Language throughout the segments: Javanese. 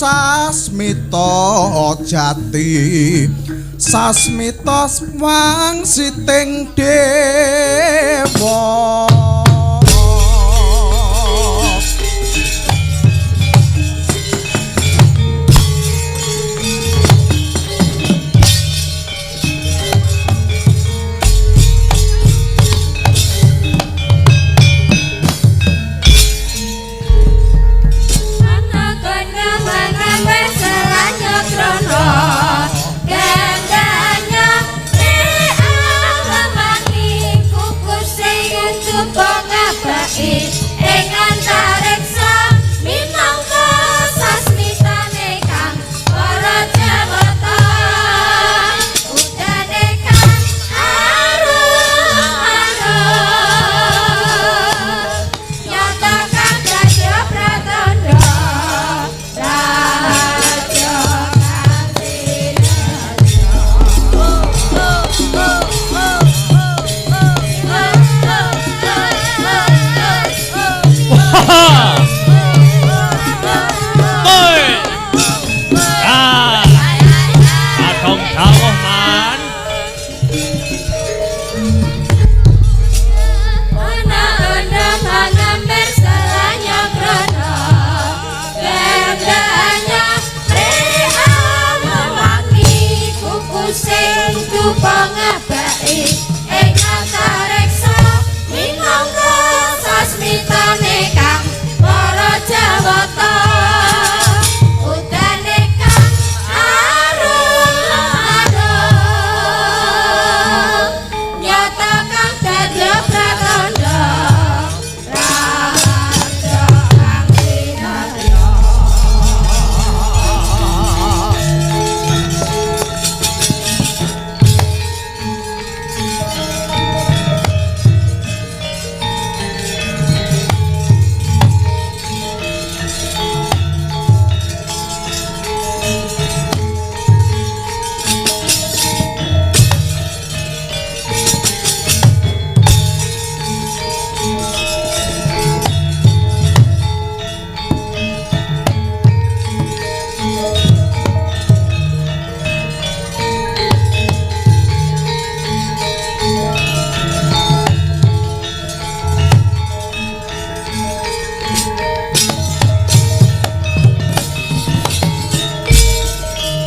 sasmita jati sasmita wangsiting dewa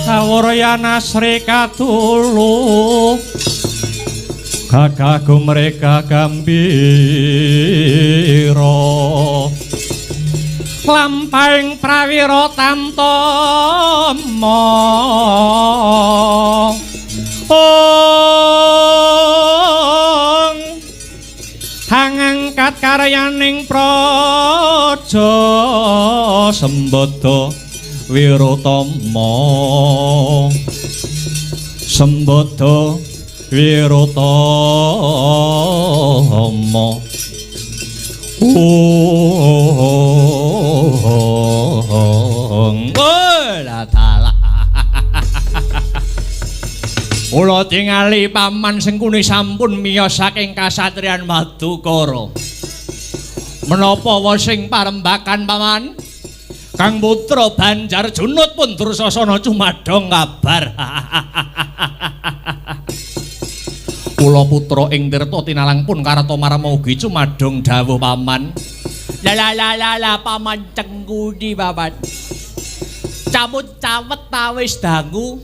Sawarayana Sri Katulu Gagah mereka gambira lampahing prawira tamtama hangangkat karyaning praja sembada Wirutama sembada Wirutama Kula tingali paman Sengkuni sampun miyos saking kasatriyan Madukara. Menapa wasing parembakan paman? Kang putra Banjar Junut pun Dursasana cumadhong kabar. Kula putra ing tirta tinalang pun karata marma ugi cumadhong dawuh paman. La paman Cengkuni paman. Camut cawet tawis dangu.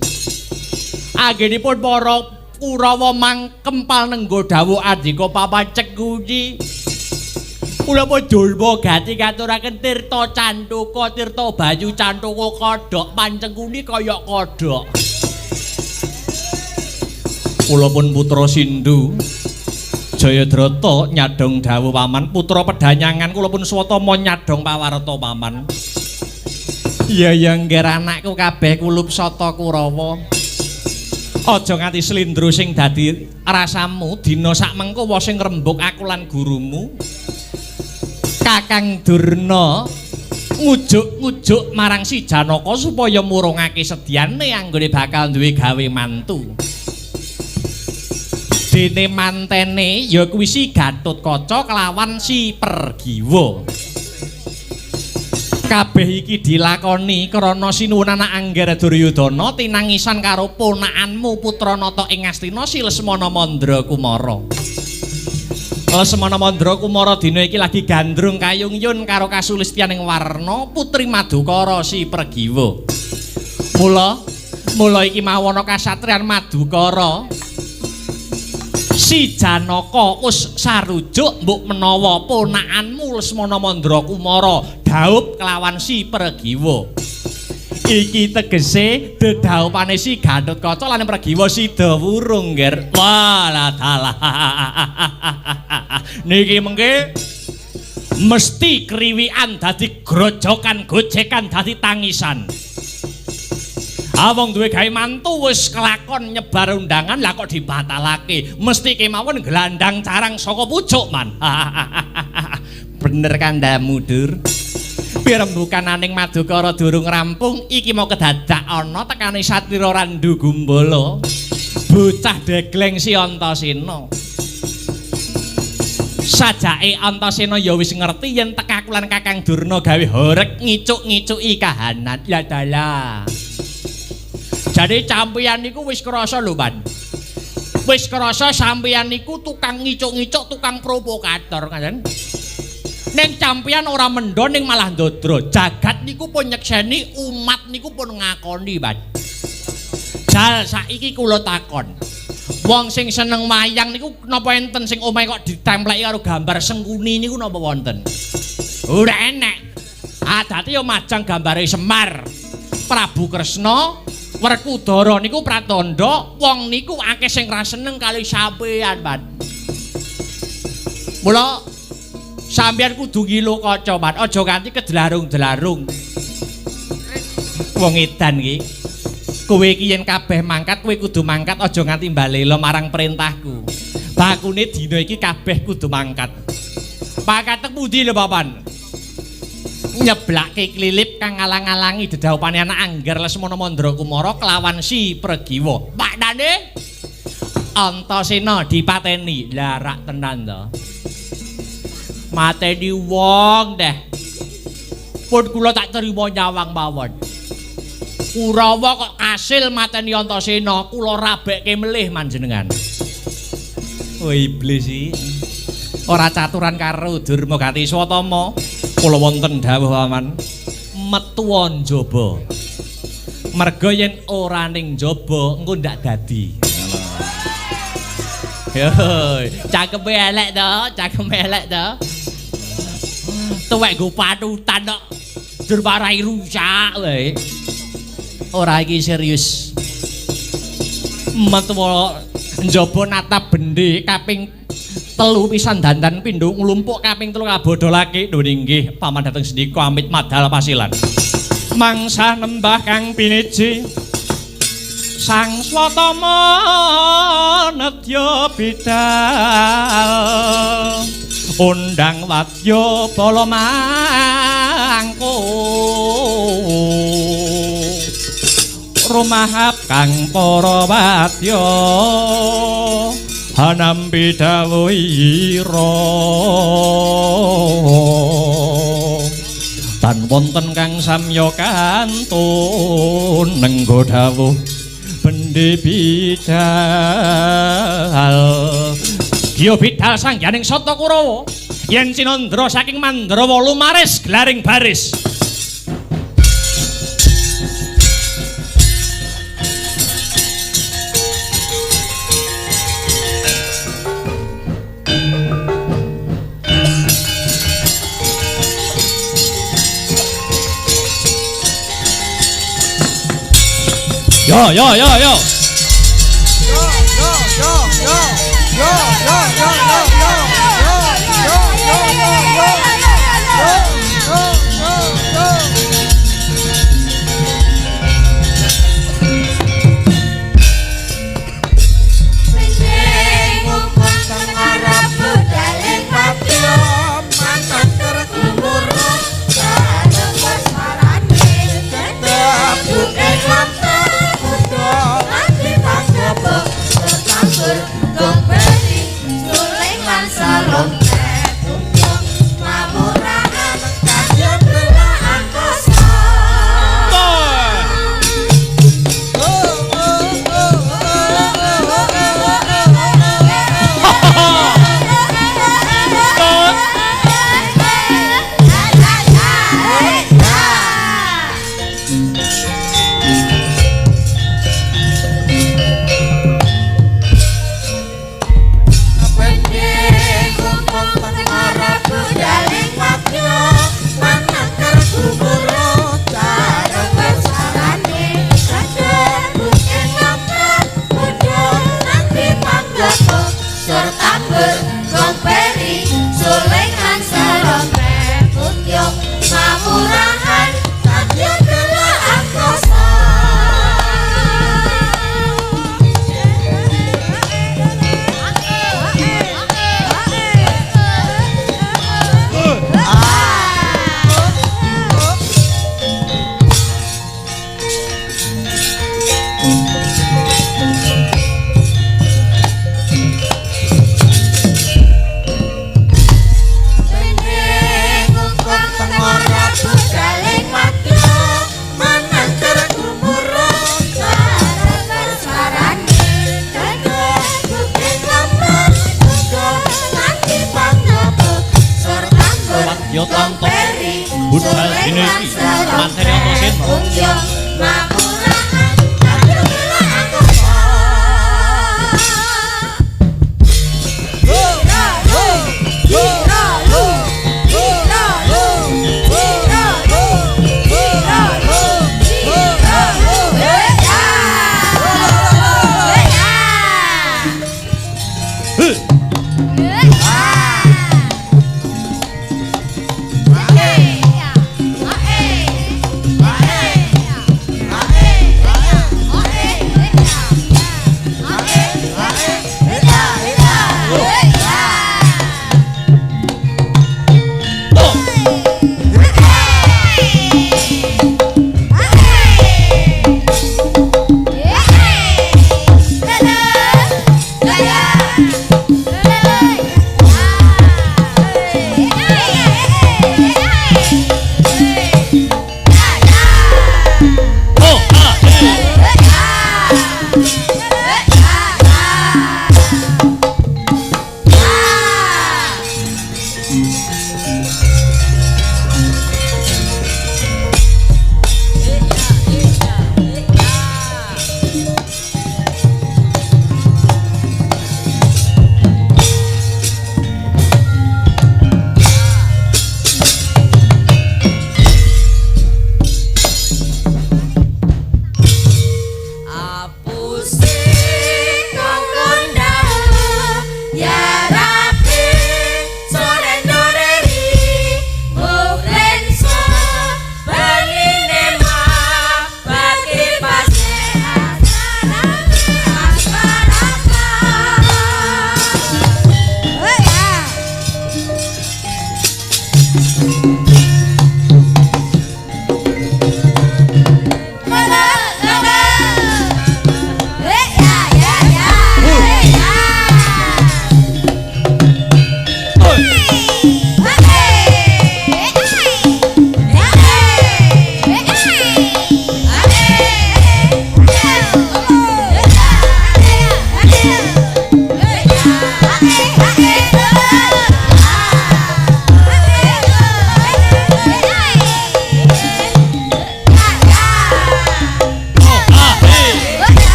Anggenipun para Kurawa mangkempal nenggo dawuh andika paman Cengkuni. Kula padulma gati katuraken tirta cantuka tirta banyu cantuka kodhok Pancengkuni kaya kodhok. Kula pun putra Sindhu Jayadrata nyadhong dawuh paman putra pedhanyangan kula pun swatama nyadhong pawarta paman. Ya ngger anakku kabeh kulup sata Kurawa. Aja nganti slindro sing dadi rasamu dina sak mengko sing ngrembug aku lan gurumu. Kakang Durna ngujuk-ngujuk marang si Janaka supaya murungake sedyane anggone bakal duwe gawe mantu. Dene mantene ya kuwi si Gatotkaca kelawan si Pergiwa. Kabeh iki dilakoni krana sinuwun anak Anggara Duryudana tinangisan karo ponakanmu putra nata ing Astina si Lesmana Mandra Kumara. Lesmana Mandra Kumara dina iki lagi gandrung kayung-yun karo kasulistyaning Warna putri Madukara si Pregiwa. Mula iki mawana kasatriyan Madukara si Janaka wis sarujuk mbok menawa ponakanmu Lesmana Mandra Kumara dhaup kelawan si Pregiwa. Iki tegese dedhaupane si Gatotkaca lan Pregiwa sida wurung, Nger. Walah dalah. Niki mengke mesti kriwikan dadi grojokan gojekan dadi tangisan. Wong duwe gawe mantu wis kelakon nyebar undangan lah kok dibatalake. Mesti kemawon gelandang carang saka pucuk man. Bener kandamu, Dur. Pirembukananing Madukara durung rampung iki mau kedadak ana tekane Satira Randu Gumbala. Bocah degleng si Antasena. Sajake Antasena ya wis ngerti yen tekaku lan Kakang Durna gawe horeg ngicuk-ngicuki kahanan. Ya dalah. Jadi sampeyan niku wis krasa lho, Pan. Wis krasa sampeyan niku tukang ngicuk-ngicuk, tukang provokator, kan? Ning sampeyan ora mendho ning malah ndodro. Jagat niku pun nyekseni, umat niku pun ngakoni, Pan. Jal saiki kula takon. Wong sing seneng wayang niku napa enten sing omahe kok ditempleki karo gambar Sengkuni niku napa wonten? Ora enek. Adate yo majang gambare Semar, Prabu Kresna, Werkudara niku pratandha wong niku akeh sing ra seneng kali sampeyan, Pan. Mula sampeyan kudu ngilu kaca, Pan. Aja kanthi kedlarung-dlarung. Wong edan iki. Kowe iki yen kabeh mangkat, kowe kudu mangkat aja nganti mbalela marang perintahku. Bakune dina iki kabeh kudu mangkat. Mangkat pundi lho, Papan? Nyeblake klilip kang ngalang-alangi dedhaupane anak Anggar Lesmana Mandra Kumara kelawan si Pregiwa. Maknane Antasena dipateni. Lah rak tenan to. Mateni wong deh. Pun kula tak terima nyawang mawon. Kurawa kok kasil mateni Antasena, kula rabekke melih manjenengan. Oh iblis iki. Ora caturan karo Durma Gati Swatama. Kula wonten dawuh Paman, metu njaba. Merga yen ora ning njaba engko ndak dadi. Yo, cakep elek to, cakep elek to. Tuwek go patutan kok. Durmarai rusak wae. Ora iki serius. Metu njaba natap bendhe kaping telu pisan dandan pindho nglumpuk kaping telu kabodholake. Lho nggih Paman dateng sendika amit madal pasilan. Mangsa nembah kang piniji Sang Swatama nedya bidal undang wadya bala mangko rumahap kang para wadya hanambi dawuhira tan wonten kang samya kantun nenggo dawuh bendhe bidal Gya bidal sangganing Sata Kurawa yen Cinandra saking Mandrawa lumaris glaring baris Yo yo yo yo.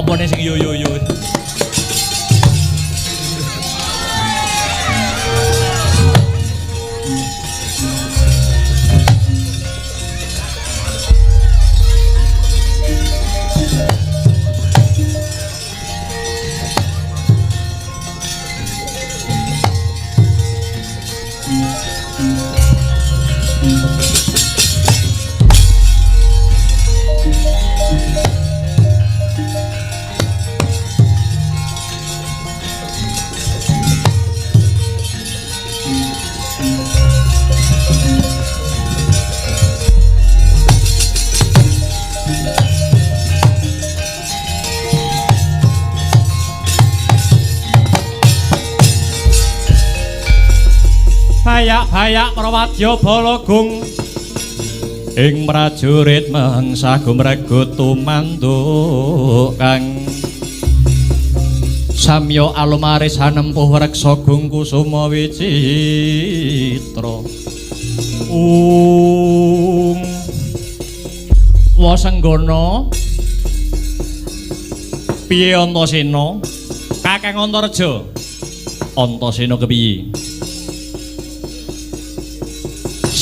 Apa sing yo yo yo. Bayak-bayak prawadya balagung ing prajurit mangsa gumregut tumanduk kang samya alumaris hanempuh reksa gung kusuma wicitra wasenggana piye Antasena Kakang Antareja Antasena kepiye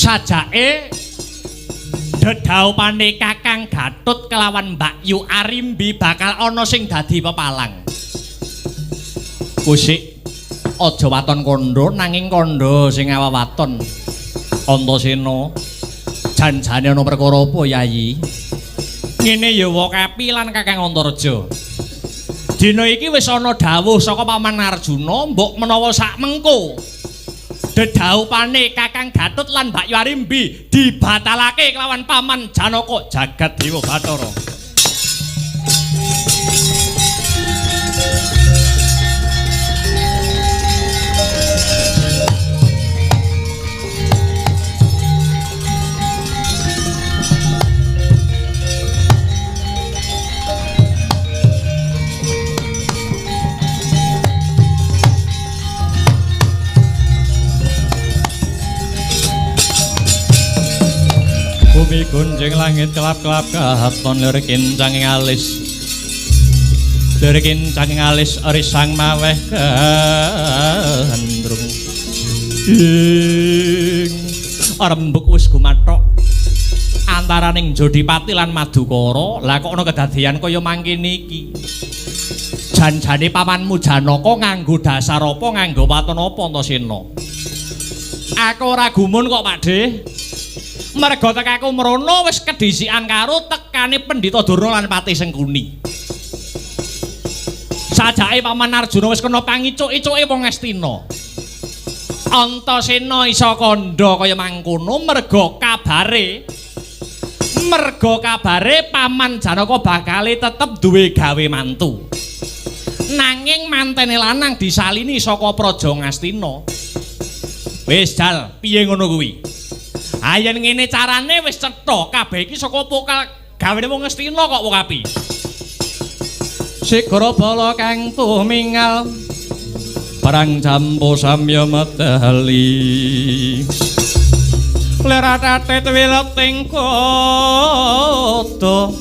sajake dedhaupane Kakang Gatut kelawan Mbak Yu Arimbi bakal ana sing dadi pepalang. Kusik aja waton kandha nanging kandha sing awawaton. Antasena janjane ana perkara apa Yayi? Ngene ya Wakapi lan Kakang Antareja. Dina iki wis ana dawuh saka Paman Arjuna mbok menawa sak mengko dedhaupane Kakang Gatut lan Mbak Yu Arimbi dibatalake kelawan Paman Janaka Jagat Dewa Bathara. Bumi gunjing langit kelap-kelap kahaton lirik kincang ing alis lirik kincang ing alis risang maweh gandrung ing rembug wis gumathok antaraning Jodipati lan Madukara. Lah kok ana kedadian kaya mangkene iki janjane pamanmu Janaka nganggo dasar apa nganggo waton apa Antasena? Aku ora gumun kok Pakde. Merga tekaku mrono wis kedhisikan karo tekane Pendhita Durna lan Pati Sengkuni. Sajake Paman Arjuna wis kena pangicuk-icuke wong Astina. Antasena isa kandha kaya mangkono merga kabare Paman Janaka bakale tetep duwe gawe mantu. Nanging mantene lanang disalini saka praja Ngastina. Wis jal, piye ngono kuwi? Ayen ngene carane wis cetha kabeh iki saka pokal gawene wong Ngastina kok Wakapi. Sigara bala kang tumingal perang jampo samya medali. Leratate wileting kota.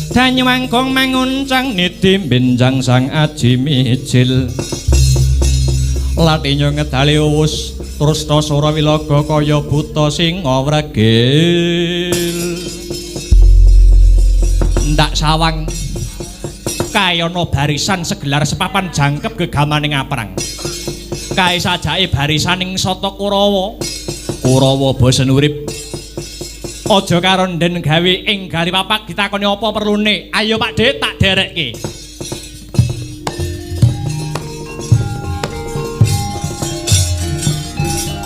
Danyu mangkong manguncang niti benjang sang aji mijil. Latinyo ngedali uwus Trusna Sura Wilaga kaya buta singa wregil. Ndak sawang kayana barisan segelar sepapan jangkep gegamaning aprang. Kae sajake barisaning Sata Kurawa. Kurawa bosen urip. Aja karonden gawe ing Galipapak ditakoni apa perlune. Ayo Pakde tak derekke.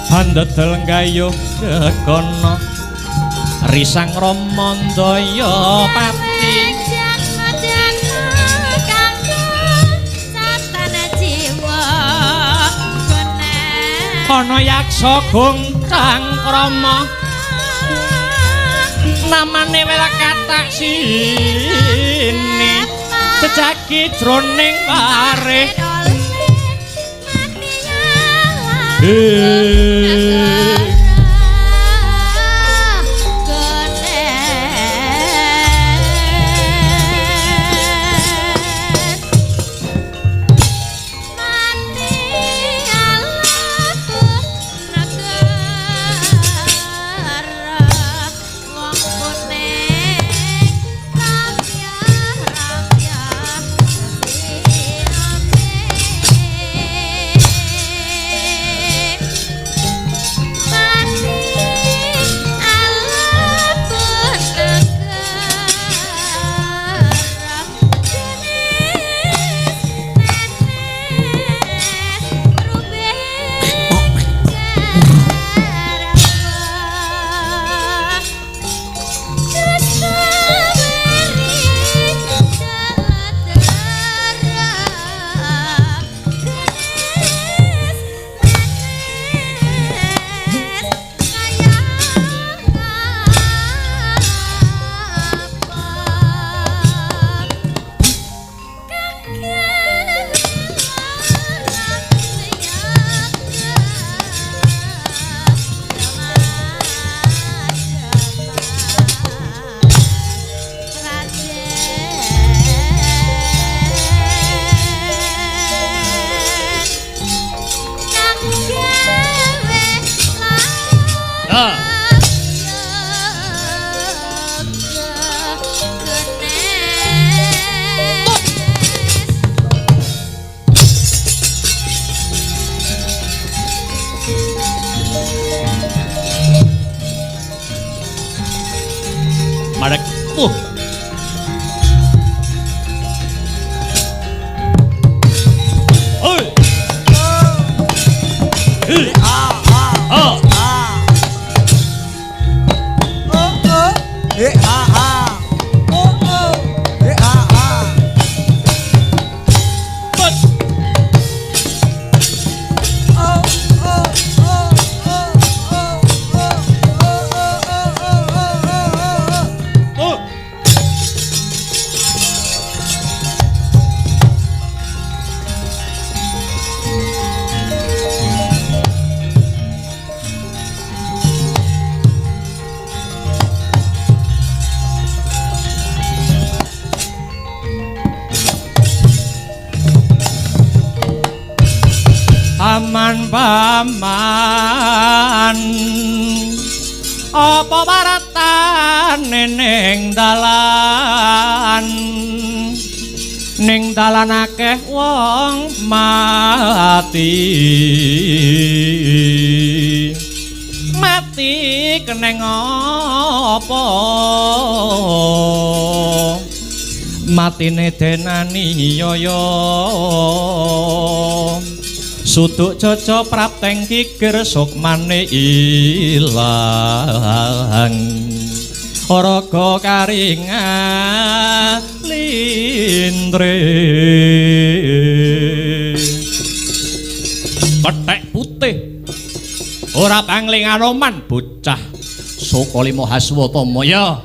Handedel gayuh gegono risang Ramandaya Pati ana yaksa goncang krama namane Welakatak sini jejaki jroning wareh putuh. Oi. Paman apa baratane ning dalan akeh wong mati keneng apa matine denani yaya suduk coco prapteng kikir sukmane ilang raga karingan lintre kethek putih ora pangling anoman bocah saka lima haswatama ya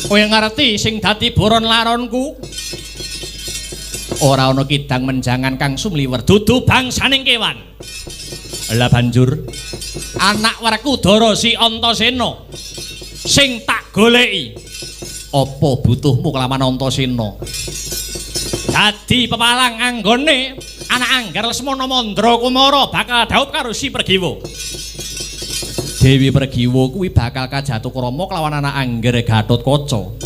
kowe ngerti sing dadi boron laronku ora ana kidang menjangan kang sumliwer dudu bangsaning kewan. Lah banjur anak Werkudara si Antasena sing tak goleki. Apa butuhmu kelawan Antasena? Dadi pepalang anggone anak Angger Lesmana Mandra Kumara bakal dhaup karo si Pergiwa. Dewi Pergiwa kuwi bakal kajatuh krama kelawan anak Angger Gatotkaca.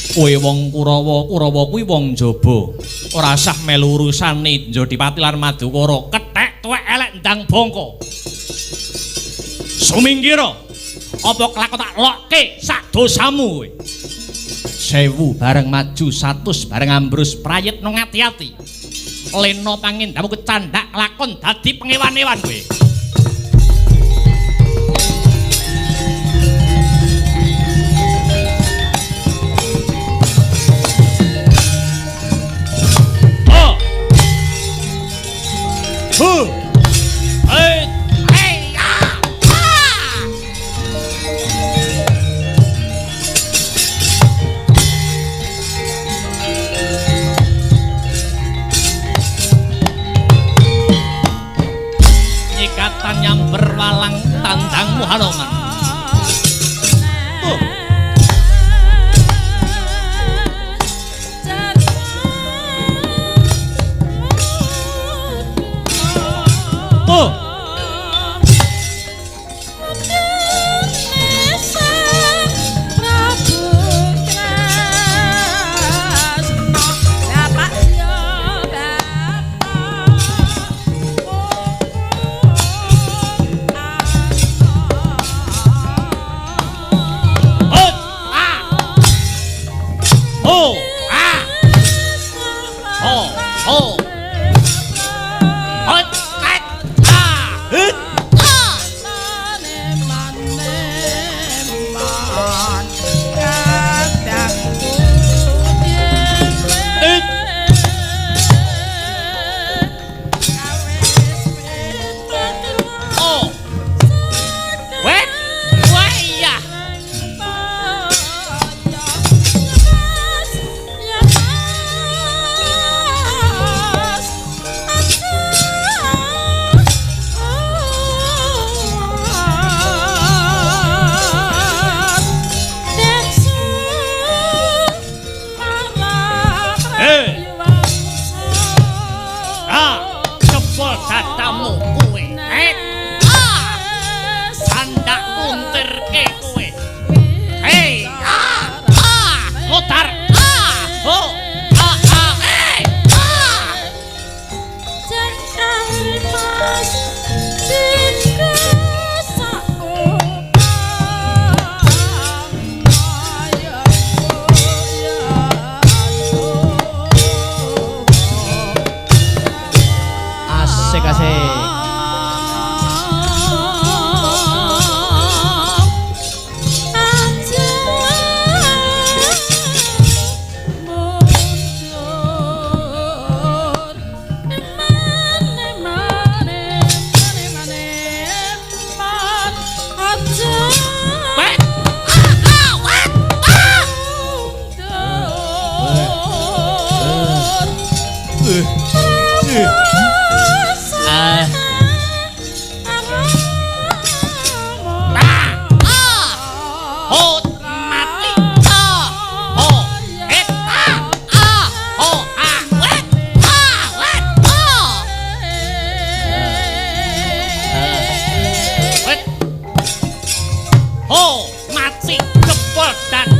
Kowe wong Kurawa kuwi wong jaba. Ora sah melu urusan Nindya-Dipati lan Madukara, kethek tuwek elek ndang bangka. Sumingkira, apa kelakon tak lokke sak dosamu kowe? 1000 bareng maju, 100 bareng ambrus, prayitna ngati-ati. Lena pangindamu kecandak lakon dadi pengewan-ewan kowe.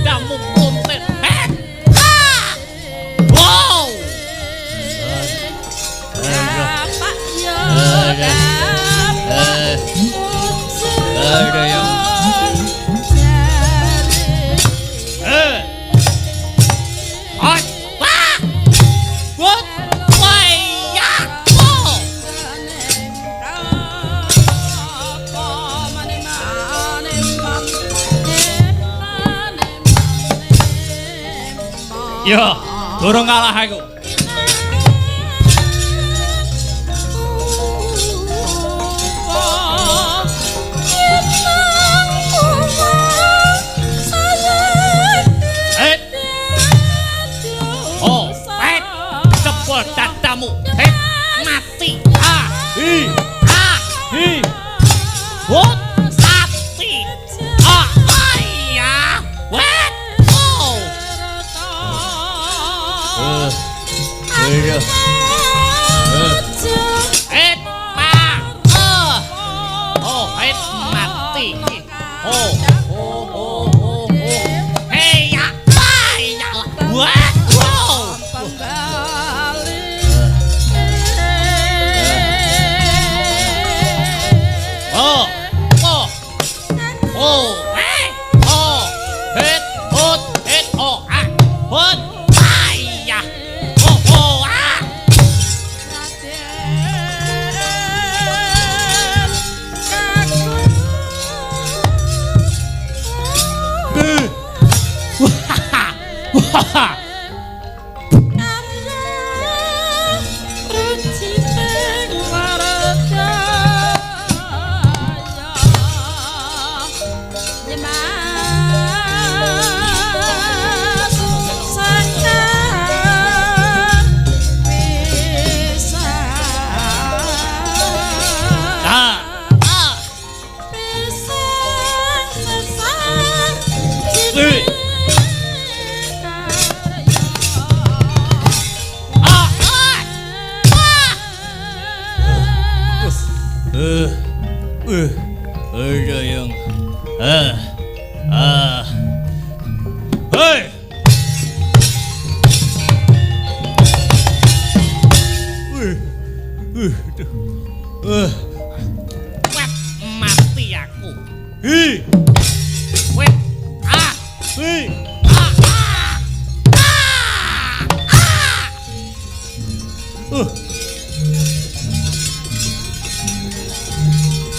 dadamu kuntit. Wow. Ada yang What? Yo, durung kalah aku. Oh, jebol dadamu. Mati. What? Mati. Ya. What? Oh. Mati. Hey ya. What? Ada yang Hei. Wet mati aku. Wet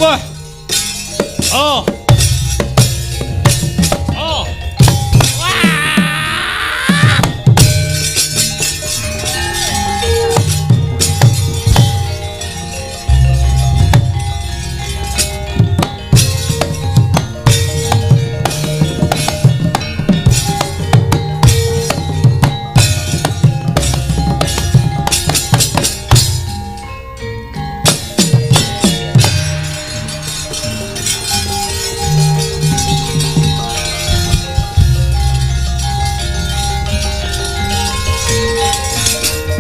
Wah. Oh.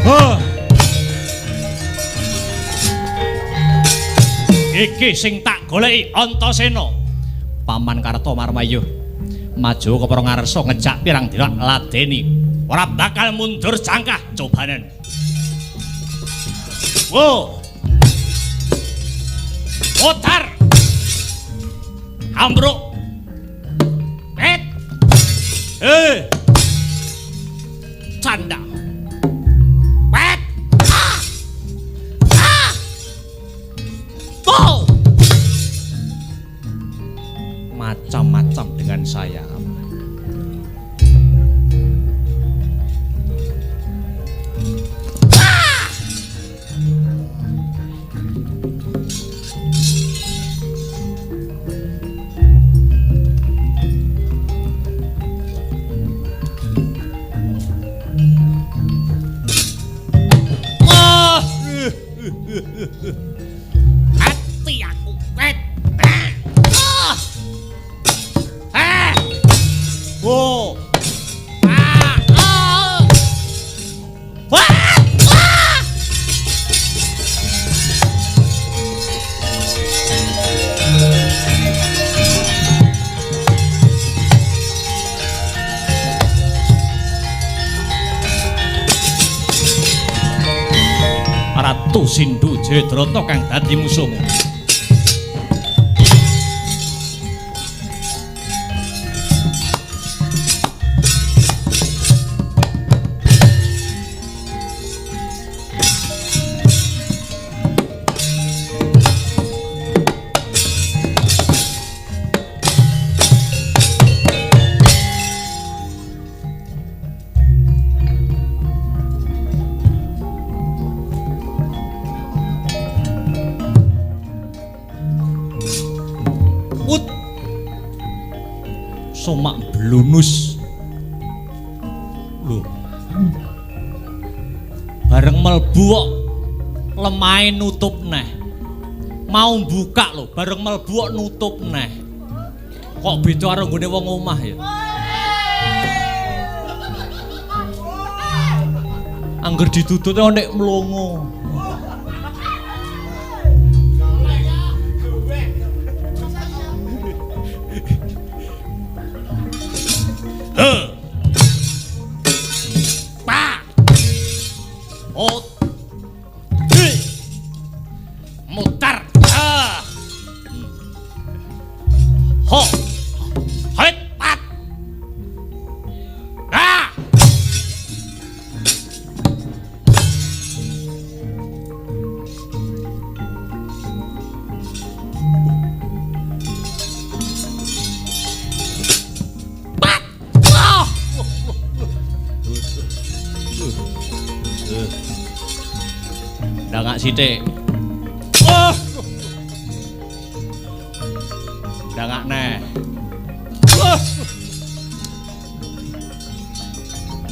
Wah. Iki sing tak goleki Antasena. Paman Kartomarmayu maju kepara ngarsa ngejak pirang dina ladeni. Ora bakal mundur jangkah cobanen. Wo. Otar. Ambruk. Canda. Macam-macam dengan saya. Tusindu Jayadratna kang dadi musuhmu. Somak blunus lho bareng melbu kok lemahe nutup neh mau buka lho bareng melbu kok nutup neh kok beda karo nggone wong omah ya angger ditutute nek mlongo mutar ho het pat ndangak sithik ndangak neh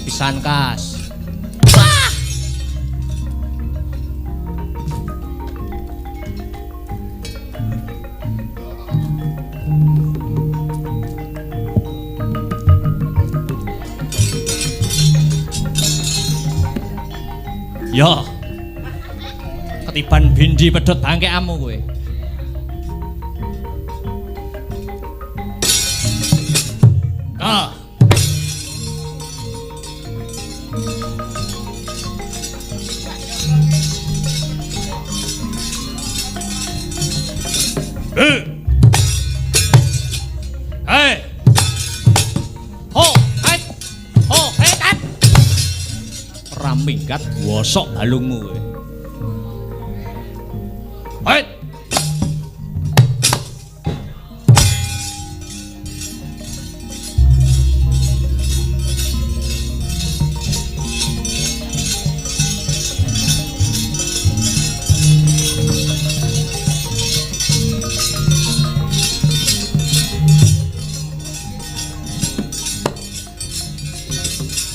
pisan kas ya ketiban bindi pedhot bangkekamu kowe minggat wosok balungmu kowe.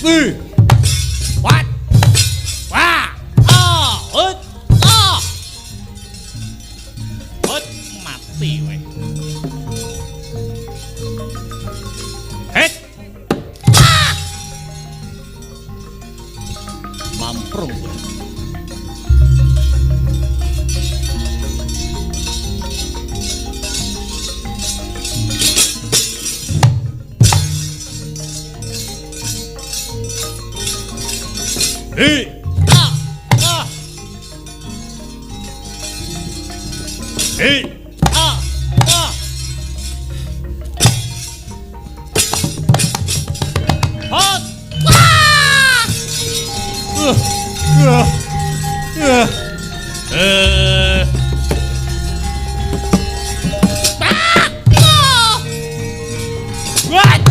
Hei. What? Wah! Oh! Mati we. Het! Mamprung we. Hey! Hey! Hot! What?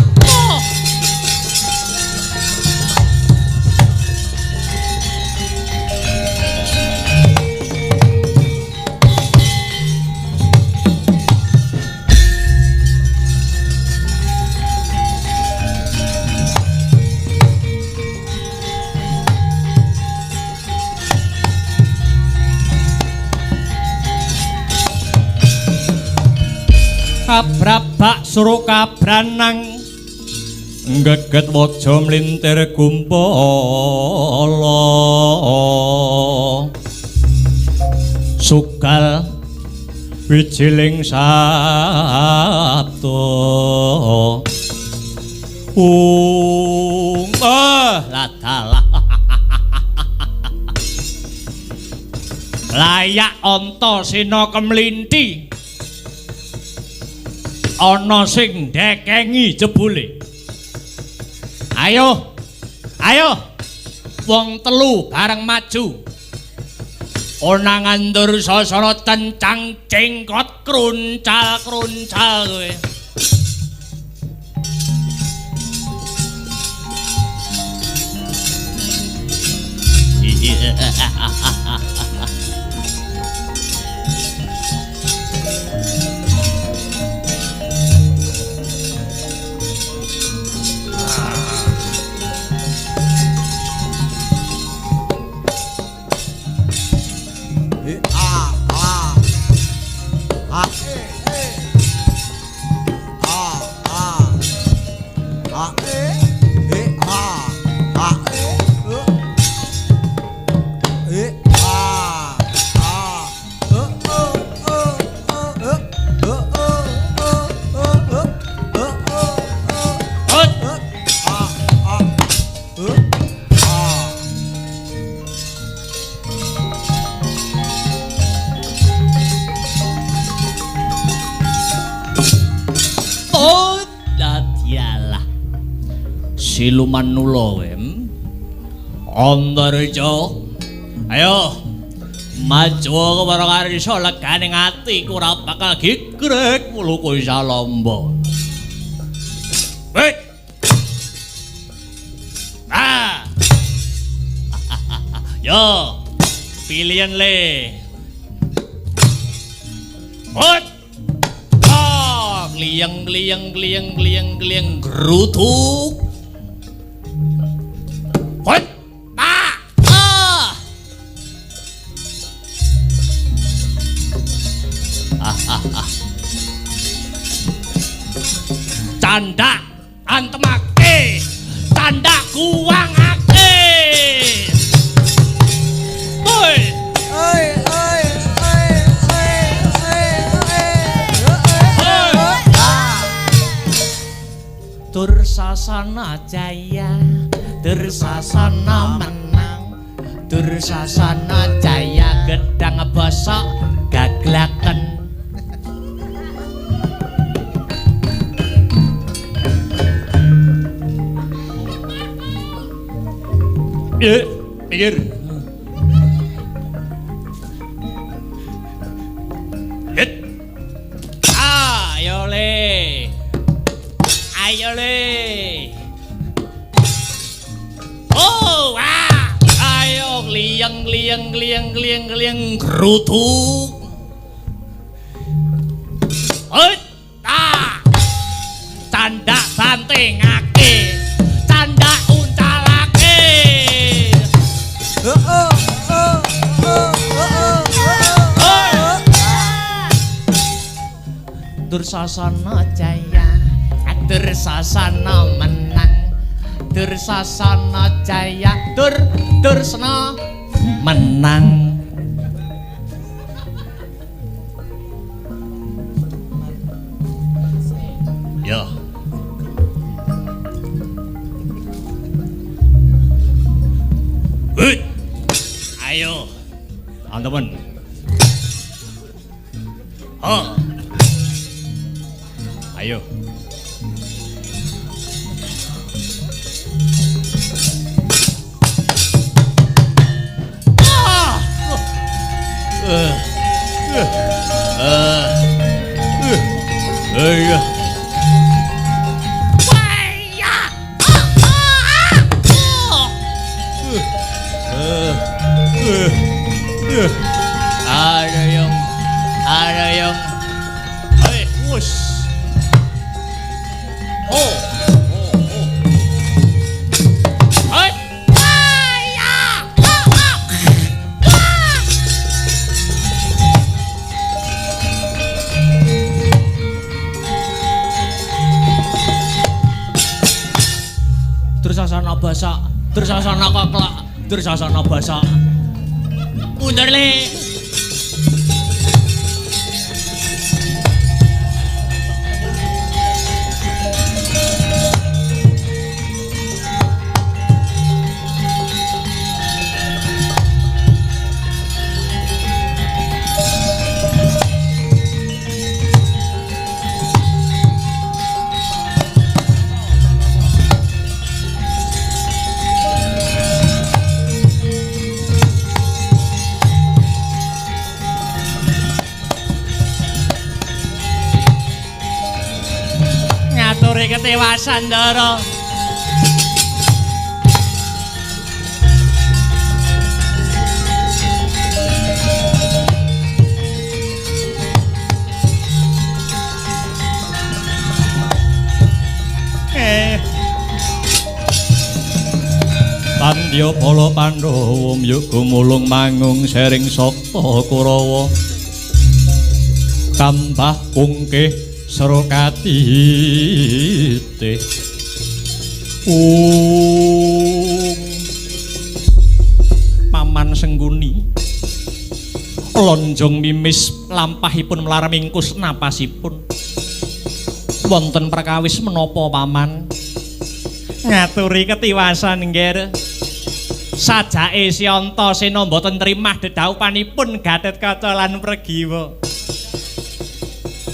Kabrabak suruh kabranang geget waja mlintir gumpala sugal wijiling sabto ladalah layak Antasena kemlinthi ana sing dekengi jebule. Ayo wong telu bareng maju. Onangan Dursasana cencang cengkot kruncal kowe. Siluman nula wem Antareja ayo maju ke Parakarsa leganing ati ora bakal gigrek muluku salamba wait yo pilihan le hot kliang gerutuk hot canda antemake canda kuwangake oi Dursasana jaya Dursasana menang Dursasana jaya gedang bosok gaglaken pikir ayo le oh ayo liang gerutuk canda bantingake canda uncalake Dursasana jaya Dursasana menang Dursasana jaya Dursasana menang yo ayo teman-teman ayo ada yang wush Dursasana basa Dursasana koklak Dursasana basa mundur le Ketewasandara. Pandya Bala Pandhawa myuk gumulung mangung sering sakta Kurawa tambah kungkih Srakatite Paman Sengguni lonjong mimis lampahipun mlaramingkus napasipun wonten perkawis menapa paman ngaturi ketiwasan nggih sajake si Antasena mboten trimah dedaupanipun Gatotkaca lan Pregiwa.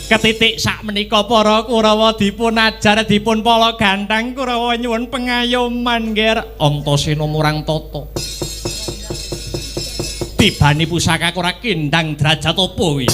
Ketitik sak menika para Kurawa dipun ajar dipun pala gantang Kurawa nyuwun pengayoman nggih Antasena murang tata. Tibani pusaka ora kendang derajat apa kuwi?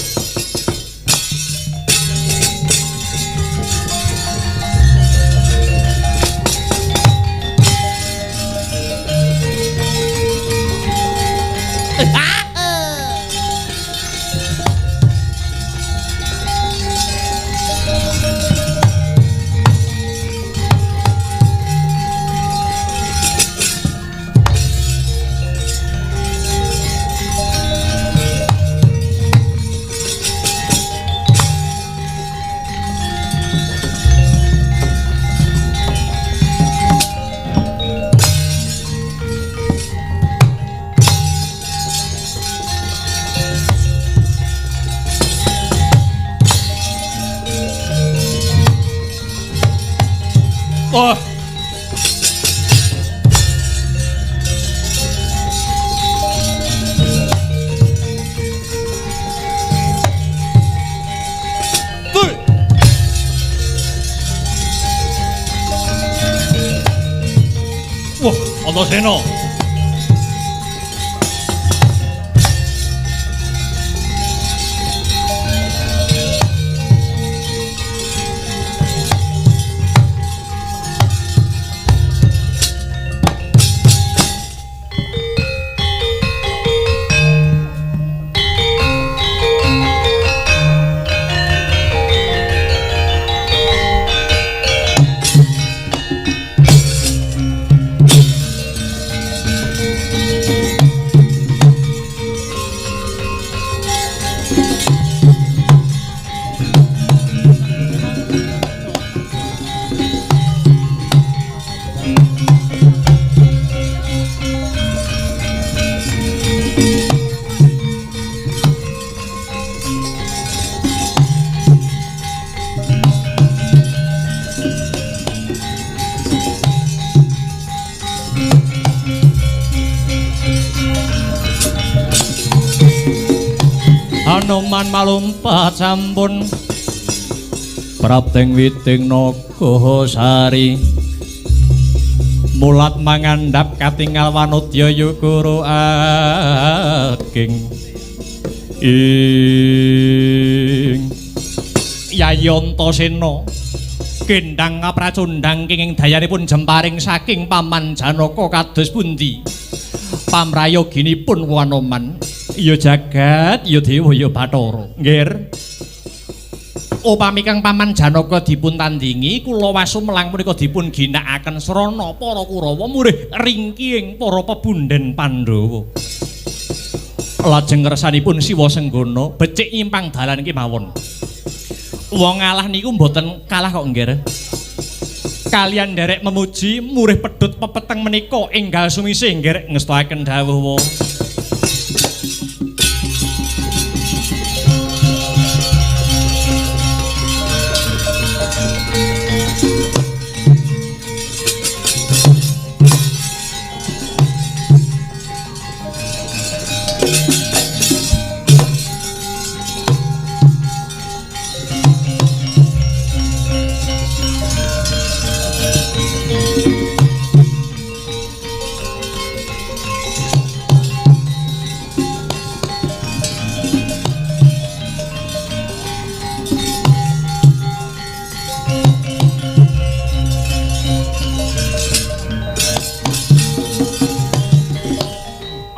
Oh. Wah, Antasena. Hanoman malumpat sampun prapting witing naga sari mulat mangandhap katingal wanudya yukura ageng ing Yayi Antasena gendang kapracundhang kenging dayanipun jemparing saking Paman Janaka kados pundi pamrayoginipun Wanoman ya jagat ya dewa ya Bathara nggih upami kang Paman Janaka dipun tandingi kula wasumelang punika dipun ginakaken srana para Kurawa murih ringkihing para pebunden Pandhawa lajeng ngersanipun Siwa Senggana becik nyimpang dalan kemawon wong ngalah niku mboten kalah kok nggih kalian nderek memuji murih pedhut pepeteng menika enggal sumisih nggih ngestakaken dawuh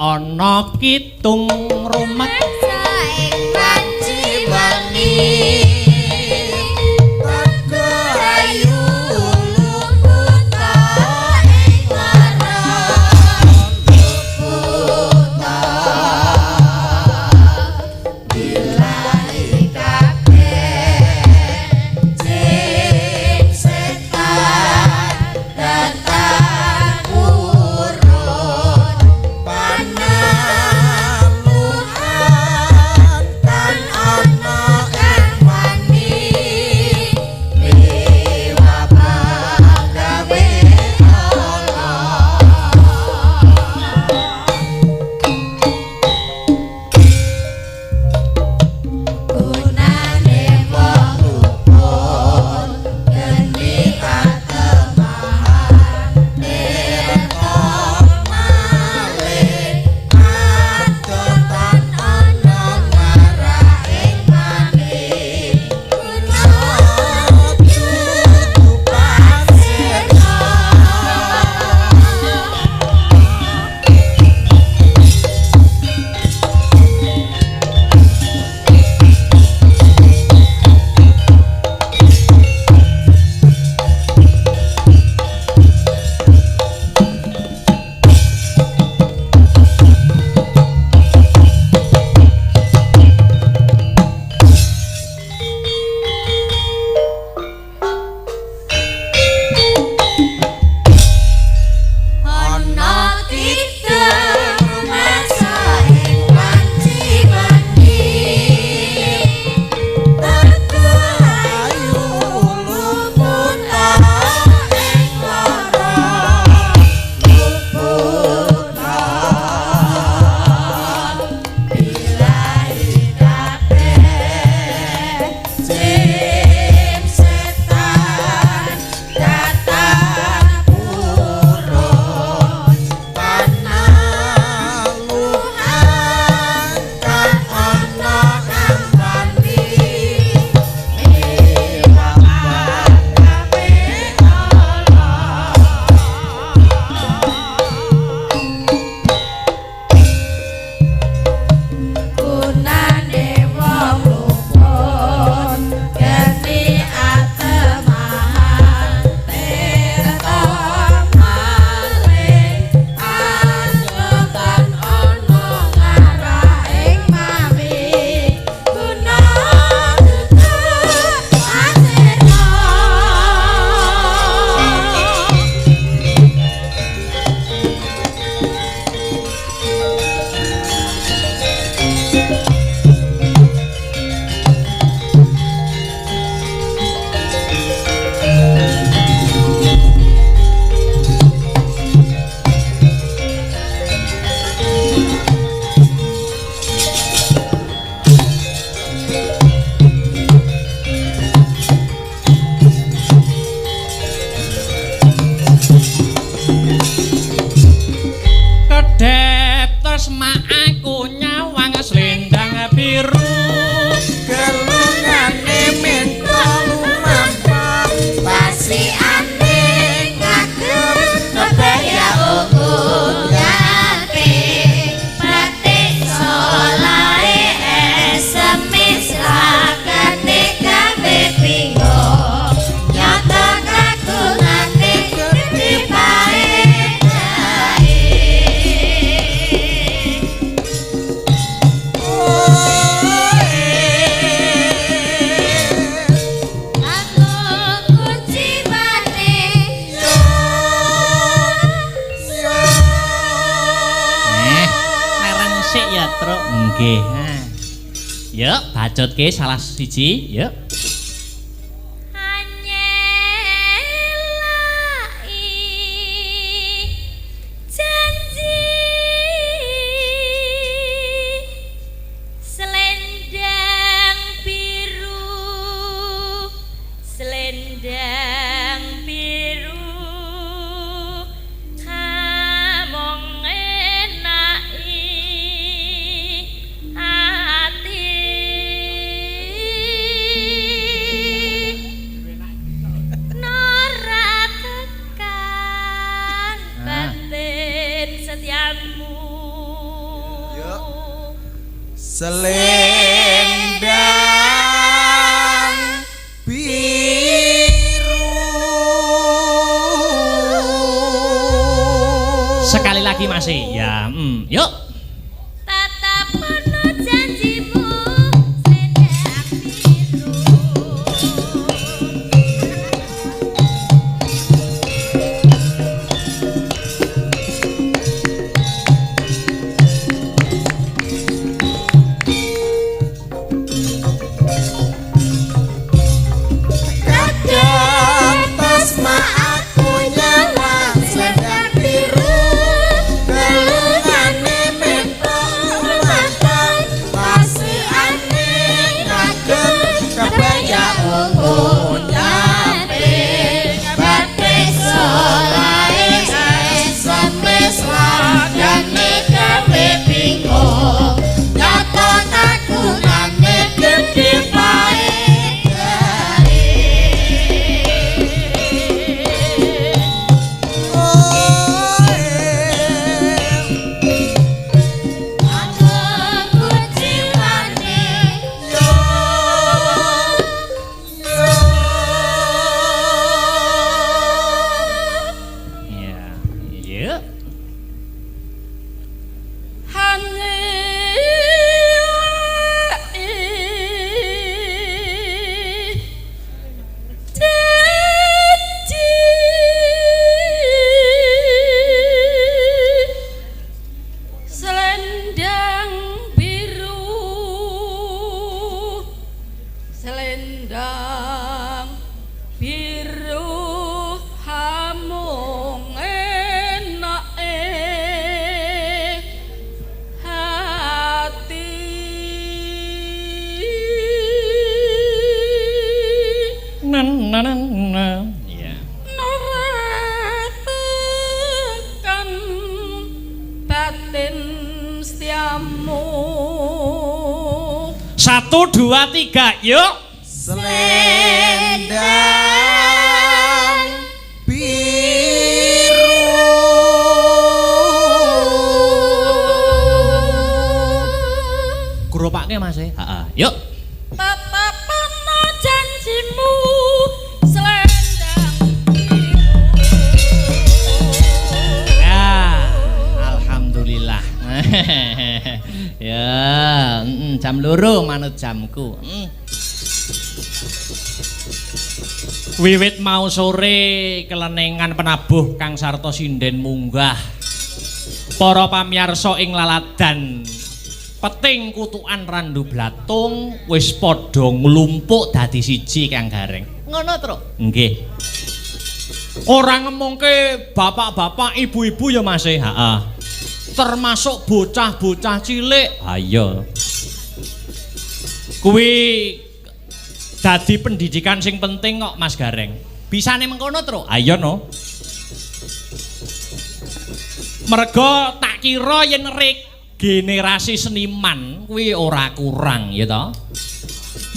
ana kitung rumet saing wanci wengi ayu luputa ing waran luputa bilahi kabeh jin setan datang urut panaluhan kan ana kang wani liwabang gawe gunane wong rukun geni katemahan tirta malih adotan ana ngaraing maneh gunane dudu pasirna ana kitung rumasa ing wanci wengi ayu luputa ing lara luputa bilahi kabeh jin setan datang urut panaluhan kan ana kang wani liwabang gawe gunane wong rukun geni atemahan tirta malih adotan ana ngaraing mami gunane pasirna kedhep tresma aku nyawang slendang biru gelungane minta lumampah pasiane ngagem kebaya ungu nyate batik solae esemis rakane gawe bingung nyata kagungane dipae sik ya truk nggih yuk bacotke salah siji yuk Selendang biru hamong enaki ati selendang biru. Sekali lagi masih ya, yuk. Tatapono janjimu selendang biru. Kadang tasma aku nyawang selendang biru, gelungane metok mata pasiane ngagem kebaya ungu nyape batik solae semes lagane gawe bingung nyata kagungane gede pae. Aku jiwane Ya, yuk. hanya selendang biru, selendang biru hamung enake hati. Ya. Noratakan batin setiamu. 1, 2, 3, yuk. Selendang biru. Gerobaknya Mas. Heeh. Yuk. Tatapono janjimu selendang biru. Ya, alhamdulillah. Ya, jam loro manut jamku. Wiwit mau sore kelenengan penabuh Kang Sarta Sinden munggah. Para pamirsa ing laladan peting kutukan randu blatung wis padha nglumpuk dadi siji Kang Gareng. Ngono, Truk? Nggih. Ora ngemungke bapak-bapak, ibu-ibu ya Mas. Heeh. Termasuk bocah-bocah cilik. Ayo. Kuwi dadi pendidikan sing penting kok Mas Gareng. Bisane mengkono, Truk? Ayo no. Merga tak kira yen generasi seniman kuwi ora kurang ya toh.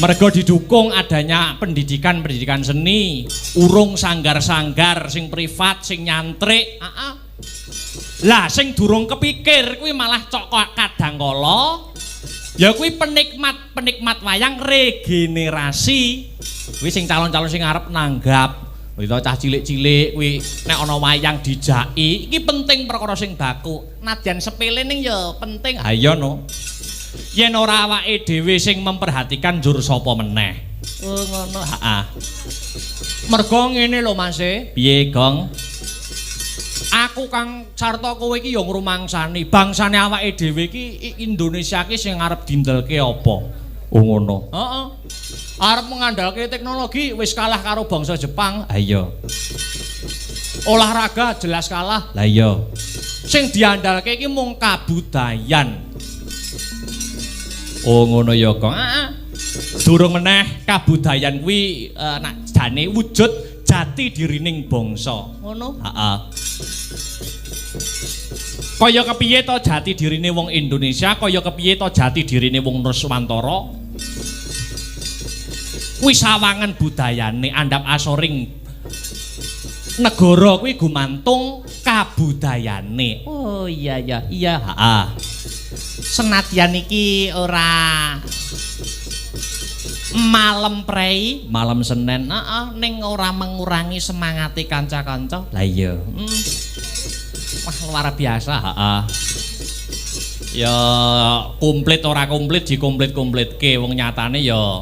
Merga didukung adanya pendidikan seni, urung sanggar-sanggar sing privat, sing nyantrik. Lah sing durung kepikir kuwi malah cok kadangkala ya kuwi penikmat wayang regenerasi. Kuwi sing calon-calon sing arep nanggap Wita cah cilik-cilik kuwi nek ana wayang dijaki, iki penting perkara sing baku. Nadyan sepele ning ya penting. Ha iya no. Yen ora awake dhewe sing memperhatikan njur sapa meneh. Oh ngono, heeh. Mergo ngene lho Mas. Piye, Gong? Aku Kang Sarta kowe iki ya ngrumangsani bangsane awake dhewe iki Indonesia iki sing arep dindelke apa? Oh ngono. Heeh. Arep mengandalke teknologi wis kalah karo bangsa Jepang. Ha iya. Olahraga jelas kalah. Lah iya. Sing diandalke iki mung kabudayan. Oh ngono ya, Kang. Heeh. Durung meneh kabudayan kuwi nak jane wujud jati dirining bangsa. Ngono? Heeh. Kaya kepiye to jati dirine wong Indonesia, kaya kepiye to jati dirine wong Nuswantara? Kuwi sawangan budayane andhap asoring negara kuwi gumantung kabudayane. Oh iya, heeh. senadyan iki ora malam prei, malam Senin, ning ora mengurangi semangati kanca-kanca. Lah iya. Wah luar biasa, heeh. Ya komplit ora komplit dikomplit-komplitke wong nyatane ya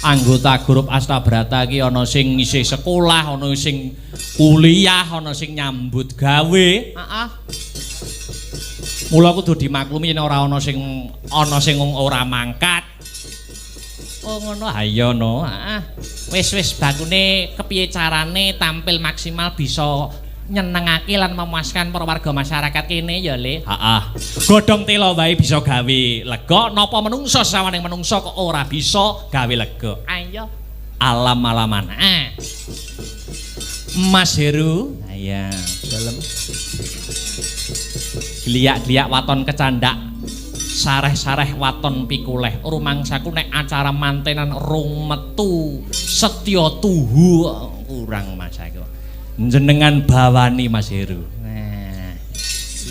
anggota grup Astabrata iki ana sing isih sekolah, ana sing kuliah, ana sing nyambut gawe, heeh. Mula kudu dimaklumi yen ora ana sing ora mangkat. Oh ngono ha iya no, heeh. Wis bakune kepiye carane tampil maksimal bisa nyenengake lan memuaskan para warga masyarakat kene ya Le. Heeh. Godhong tela wae bisa gawe lega napa menungso sawaning menungso kok ora bisa gawe lega. Ayo alam-alaman. Mas Heru. Iya. Dalem. Gliak-gliak waton kecandak. Sareh-sareh waton pikuleh. Rumangsaku nek acara mantenan rung metu setya tuhu kurang Mas aku. Jenengan bawani Mas Heru. Nah.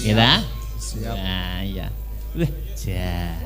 Kita? Siap. Nah, iya. Wah, ja.